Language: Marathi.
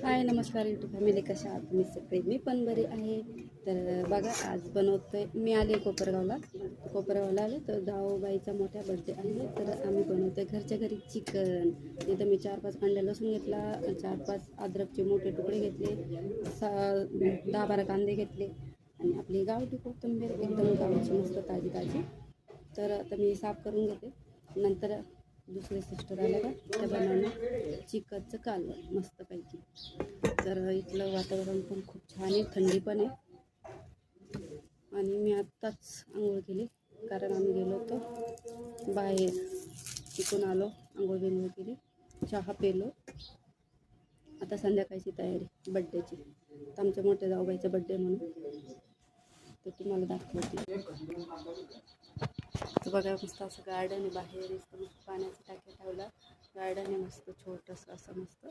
हाय नमस्कार यूट्यूब फॅमिली, कशा आहात तुम्ही सगळे? मी पण बरी आहे. तर बघा, आज बनवतोय मी आले कोपरगावला आले तर जाऊबाईचा मोठा बर्थडे आहे. तर आम्ही बनवतोय घरच्या घरी चिकन. इथं मी 4-5 कांड्या लसूण घेतला, 4-5 अद्रकचे मोठे तुकडे घेतले, 10-12 कांदे घेतले आणि आपली गावठी कोथिंबीर एकदम गावची मस्त ताजी ताजी. तर आता मी साफ करून घेते. नंतर दुसरे सिस्टर आले का त्या बनवणार चिकनचं कालवण मस्तपैकी. तर इथलं वातावरण पण खूप छान आहे, थंडी पण आहे. आणि मी आत्ताच आंघोळ केली, कारण आम्ही गेलो होतो बाहेर, तिथून आलो, आंघोळ बिंघोळ केली, चहा पेलो. आता संध्याकाळची तयारी बड्डेची. तर आमच्या मोठ्या जाऊबाईचा बड्डे म्हणून तर तुम्हाला दाखवते. तर बघा, मस्त असं गार्डन आहे बाहेर, मस्त पाण्याची टाकी ठेवला, गार्डन आहे मस्त छोटंसं असं मस्त.